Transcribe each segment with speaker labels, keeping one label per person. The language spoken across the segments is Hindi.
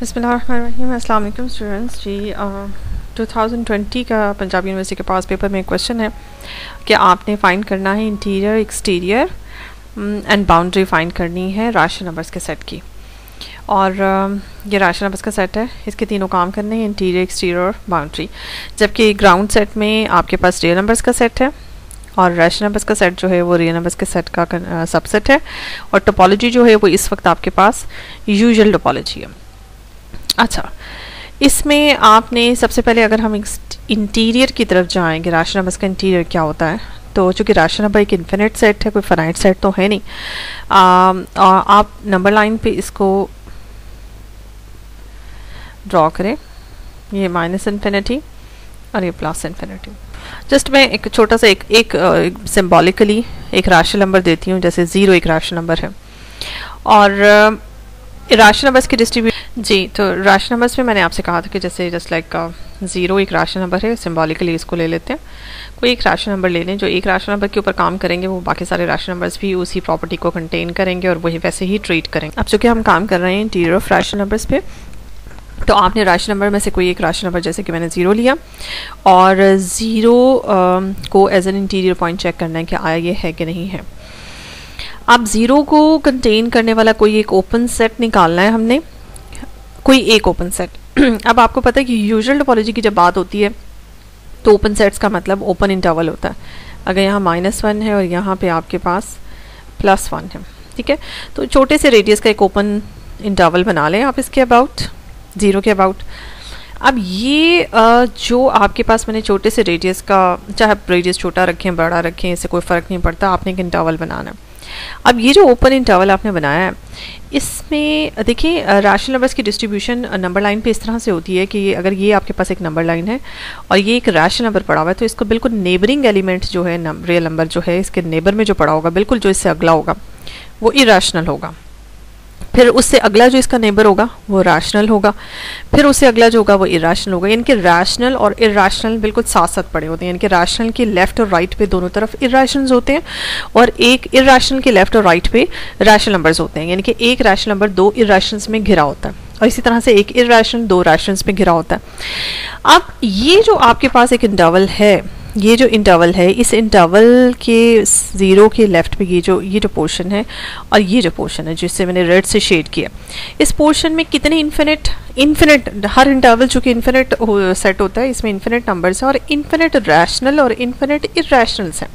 Speaker 1: बिस्मिल्लाहिर्रहमानिर्रहीम। अस्सलाम वालेकुम स्टूडेंट्स जी। 2020 का पंजाब यूनिवर्सिटी के पास पेपर में क्वेश्चन है कि आपने फाइंड करना है interior, exterior and boundary find करनी है राशनल नंबर्स के सेट की। और ये राशनल नंबर्स का सेट है, इसके तीनों काम करने हैं, इंटीरियर, एक्सटीरियर और बाउंड्री। जबकि ग्राउंड सेट में आपके पास रियल नंबर्स का सेट है और रैशनल नंबर्स का सेट जो है वो रियल नंबर्स के सेट का सबसेट है। और टोपोलॉजी जो है वो इस वक्त आपके पास यूजुअल टोपोलॉजी है। अच्छा, इसमें आपने सबसे पहले अगर हम इंटीरियर की तरफ जाएंगे, राशनल नंबर्स का इंटीरियर क्या होता है, तो चूँकि राशनल नंबर एक इन्फिनिट सेट है, कोई फाइनाइट सेट तो है नहीं। आप नंबर लाइन पे इसको ड्रॉ करें, ये माइनस इन्फिनिटी और ये प्लस इन्फिनिटी। जस्ट मैं एक छोटा सा एक सिम्बॉलिकली एक राशनल नंबर देती हूँ, जैसे 0 एक राशनल नंबर है और राशनल नंबर्स की डिस्ट्रीब्यूशन जी। तो राशनल नंबर्स में मैंने आपसे कहा था कि जैसे जस्ट लाइक 0 एक राशनल नंबर है, सिम्बॉलिकली इसको ले लेते हैं। कोई एक राशनल नंबर ले लें, जो एक राशनल नंबर के ऊपर काम करेंगे वो बाकी सारे राशनल नंबर्स भी उसी प्रॉपर्टी को कंटेन करेंगे और वही वैसे ही ट्रीट करेंगे। अब चूँकि हम काम कर रहे हैं इंटीरियर ऑफ राशनल नंबर्स पे, तो आपने राशनल नंबर में से कोई एक राशनल नंबर, जैसे कि मैंने 0 लिया और 0 को as an interior point check करना है कि आया ये है कि नहीं है। अब 0 को कंटेन करने वाला कोई एक ओपन सेट निकालना है हमने, कोई एक ओपन सेट। अब आपको पता है कि यूजुअल टोपोलॉजी की जब बात होती है तो ओपन सेट्स का मतलब ओपन इंटरवल होता है। अगर यहाँ -1 है और यहाँ पे आपके पास +1 है, ठीक है, तो छोटे से रेडियस का एक ओपन इंटरवल बना लें आप इसके अबाउट, 0 के अबाउट। अब ये जो आपके पास मैंने छोटे से रेडियस का, चाहे आप रेडियस छोटा रखें बड़ा रखें, इससे कोई फ़र्क नहीं पड़ता, आपने एक इंटरवल बनाना है। अब ये जो ओपन इंटरवल आपने बनाया है, इसमें देखिए राशनल नंबर्स की डिस्ट्रीब्यूशन नंबर लाइन पे इस तरह से होती है कि अगर ये आपके पास एक नंबर लाइन है और ये एक रैशनल नंबर पड़ा हुआ है, तो इसको बिल्कुल नेबरिंग एलिमेंट जो है रियल नंबर जो है, इसके नेबर में जो पड़ा होगा, बिल्कुल जो इससे अगला होगा वो इरेशनल होगा। फिर उससे अगला जो इसका नेबर होगा वो रैशनल होगा, फिर उससे अगला जो होगा वो इरेशनल होगा। यानी कि रैशनल और इरेशनल बिल्कुल साथ साथ पड़े होते हैं। यानी कि रैशनल के लेफ्ट और राइट पे दोनों तरफ इरेशनल्स होते हैं और एक इरेशनल के लेफ्ट और राइट पे रैशनल नंबर्स होते हैं। यानी कि एक रैशनल नंबर 2 इरेशनल्स में घिरा होता है और इसी तरह से एक इरेशनल 2 रैशनल्स में घिरा होता है। अब ये जो आपके पास एक इंटरवल है, ये जो इंटरवल है, इस इंटरवल के 0 के लेफ्ट पे ये जो पोर्शन है और ये जो पोर्शन है जिससे मैंने रेड से शेड किया, इस पोर्शन में कितने इन्फिनिट हर इंटरवल चूँकि इन्फिनिट सेट होता है, इसमें इन्फिनिट नंबर्स हैं और इन्फिनिट रैशनल और इन्फिनिट इरेशनल्स हैं।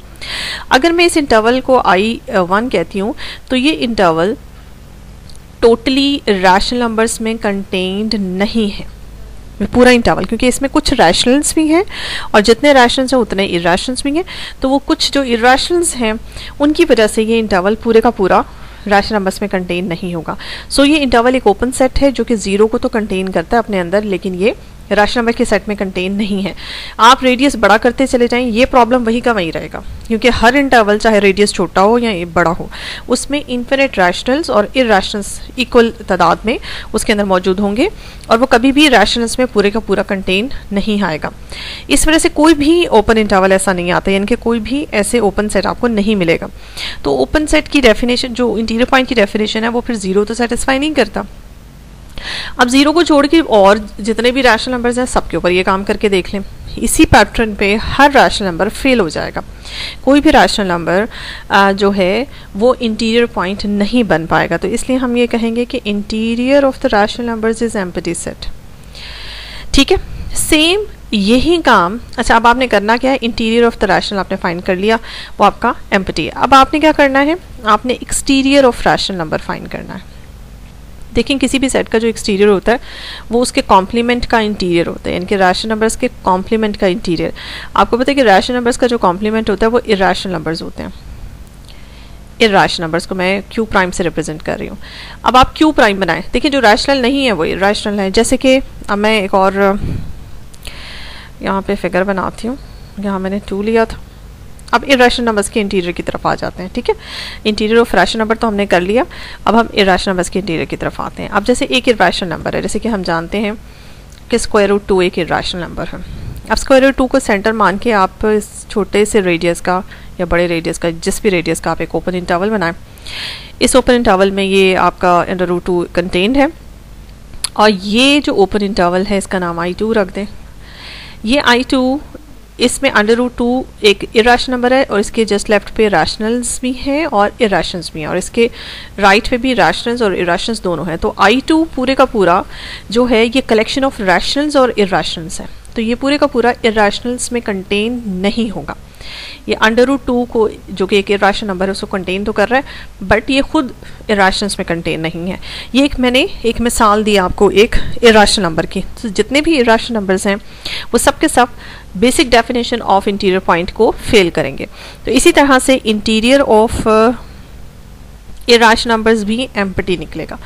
Speaker 1: अगर मैं इस इंटरवल को I1 कहती हूँ तो ये इंटरवल टोटली रैशनल नंबर्स में कंटेन्ड नहीं है, पूरा इंटरवल, क्योंकि इसमें कुछ रैशनल्स भी हैं और जितने रैशनल्स हैं उतने इरेशनल्स भी हैं। तो वो कुछ जो इरेशनल्स हैं उनकी वजह से ये इंटरवल पूरे का पूरा रैशनल नंबर्स में कंटेन नहीं होगा। सो ये इंटरवल एक ओपन सेट है जो कि 0 को तो कंटेन करता है अपने अंदर, लेकिन ये रैशनल नंबर के सेट में कंटेन नहीं है। आप रेडियस बड़ा करते चले जाएं, ये प्रॉब्लम वही का वही रहेगा, क्योंकि हर इंटरवल चाहे रेडियस छोटा हो या बड़ा हो, उसमें इन्फिनिट रैशनल्स और इरेशनल्स इक्वल तादाद में उसके अंदर मौजूद होंगे और वो कभी भी रैशनल्स में पूरे का पूरा कंटेन नहीं आएगा। इस वजह से कोई भी ओपन इंटरवल ऐसा नहीं आता, यानी कि कोई भी ऐसे ओपन सेट आपको नहीं मिलेगा। तो ओपन सेट की डेफिनेशन, जो इंटीरियर पॉइंट की डेफिनेशन है, वो फिर 0 तो सेटिस्फाई नहीं करता। अब 0 को छोड़ के और जितने भी रैशनल नंबर्स हैं सबके ऊपर ये काम करके देख लें, इसी पैटर्न पे हर रैशनल नंबर फेल हो जाएगा। कोई भी रैशनल नंबर जो है वो इंटीरियर पॉइंट नहीं बन पाएगा। तो इसलिए हम ये कहेंगे कि interior of the rational numbers is empty set, ठीक है। सेम यही काम, अच्छा अब आपने करना क्या है, इंटीरियर ऑफ द रैशनल आपने फाइंड कर लिया, वो आपका एम्प्टी है। अब आपने क्या करना है, आपने exterior of rational number find करना है। देखिए किसी भी सेट का जो एक्सटीरियर होता है वो उसके कॉम्प्लीमेंट का इंटीरियर होता है, यानी कि रैशनल नंबर्स के कॉम्प्लीमेंट का इंटीरियर। आपको पता है कि रैशनल नंबर्स का जो कॉम्प्लीमेंट होता है वो इरेशनल नंबर्स होते हैं। इरेशनल नंबर्स को मैं क्यू प्राइम से रिप्रेजेंट कर रही हूँ। अब आप क्यू प्राइम बनाएं, देखिए जो रैशनल नहीं है वो इरेशनल है। जैसे कि अब मैं एक और यहाँ पे फिगर बनाती हूँ, यहाँ मैंने 2 लिया था। अब इरेशनल नंबर्स के इंटीरियर की तरफ आ जाते हैं, ठीक है। इंटीरियर ऑफ रैशनल नंबर तो हमने कर लिया, अब हम इरेशनल नंबर्स के इंटीरियर की तरफ आते हैं। अब जैसे एक इरेशनल नंबर है, जैसे कि हम जानते हैं कि √2 एक इरेशनल नंबर है। अब √2 को सेंटर मान के आप इस छोटे से रेडियस का या बड़े रेडियस का, जिस भी रेडियस का आप एक ओपन इंटरवल बनाएं। इस ओपन इंटरवल में ये आपका √2 कंटेन्ड है और ये जो ओपन इंटरवल है इसका नाम I2 रख दें। ये I2, इसमें √2 एक इरेशनल नंबर है और इसके जस्ट लेफ्ट पे रैशनल्स भी हैं और इरेशनल्स भी हैं, और इसके राइट पे भी रैशनल्स और इरेशनल्स दोनों हैं। तो I2 पूरे का पूरा जो है ये कलेक्शन ऑफ रैशनल्स और इरेशनल्स है, तो ये पूरे का पूरा इरेशनल्स में कंटेन नहीं होगा। ये √2 को, जो कि एक इरेशनल नंबर है, उसको कंटेन तो कर रहा है, बट ये खुद इरेशनल्स में कंटेन नहीं है। ये मैंने एक मिसाल दी आपको एक इरेशनल नंबर की। तो जितने भी इरेशनल नंबर्स हैं वो सब के सब basic definition of interior point को फेल करेंगे। तो इसी तरह से इंटीरियर ऑफ इरेशनल नंबर्स भी एम्प्टी निकलेगा।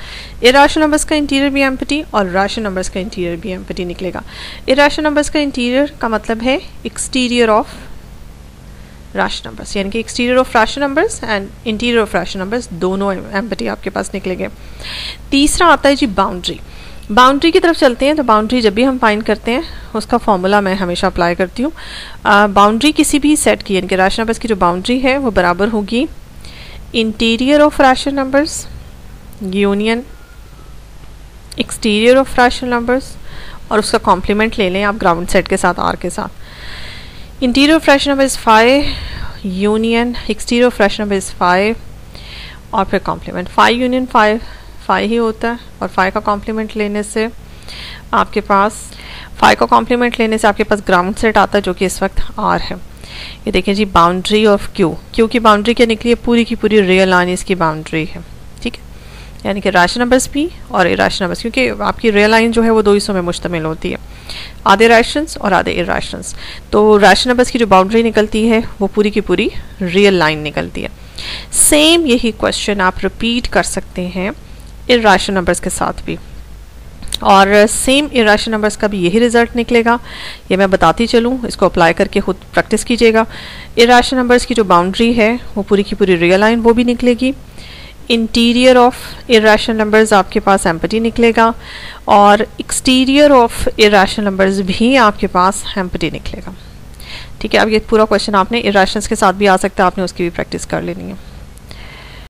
Speaker 1: इरेशनल नंबर्स का इंटीरियर भी एम्प्टी और रैशनल नंबर्स का इंटीरियर भी एम्प्टी निकलेगा। इरेशनल नंबर्स का इंटीरियर का मतलब है एक्सटीरियर ऑफ रैशनल नंबर्स, यानी कि exterior of rational numbers and interior of rational numbers दोनों एम्प्टी आपके पास निकलेंगे। तीसरा आता है जी बाउंड्री। बाउंड्री की तरफ चलते हैं। तो बाउंड्री जब भी हम फाइंड करते हैं उसका फॉर्मूला मैं हमेशा अप्लाई करती हूँ। बाउंड्री किसी भी सेट की, यानी कि रैशनल नंबर्स की जो बाउंड्री है वो बराबर होगी interior of rational numbers union exterior of rational numbers, और उसका कॉम्प्लीमेंट ले लें आप ग्राउंड सेट के साथ आर के साथ। Interior of rational number is 5 union exterior of rational number is 5 और फिर कॉम्प्लीमेंट 5 यूनियन 5 ही होता है, और 5 का कॉम्प्लीमेंट लेने से आपके पास आपके पास ग्राउंड सेट आता है जो कि इस वक्त R है। ये देखें जी बाउंड्री ऑफ Q की बाउंड्री क्या निकली है, पूरी की पूरी रियल लाइन इसकी बाउंड्री है, ठीक है, यानी कि रैशनल नंबर्स भी और इरेशनल नंबर्स, क्योंकि आपकी रियल लाइन जो है वो दो हिस्सों में मुश्तमिल होती है, आधे रैशनल्स और आधे इरेशनल्स। तो रैशनल नंबर्स की जो बाउंड्री निकलती है वो पूरी की पूरी रियल लाइन निकलती है। सेम यही क्वेश्चन आप रिपीट कर सकते हैं इरेशनल नंबर्स के साथ भी, और सेम इरेशनल नंबर्स का भी यही रिजल्ट निकलेगा। ये मैं बताती चलूँ, इसको अप्लाई करके खुद प्रैक्टिस कीजिएगा। इरेशनल नंबर्स की जो बाउंड्री है वो पूरी की पूरी रियल लाइन वो भी निकलेगी। इंटीरियर ऑफ इरेशनल नंबर्स आपके पास एम्प्टी निकलेगा, और एक्सटीरियर ऑफ इरेशनल नंबर्स भी आपके पास एम्प्टी निकलेगा। ठीक है, अब ये पूरा क्वेश्चन आपने इरेशनल्स के साथ भी आ सकता है, आपने उसकी भी प्रैक्टिस कर लेनी है।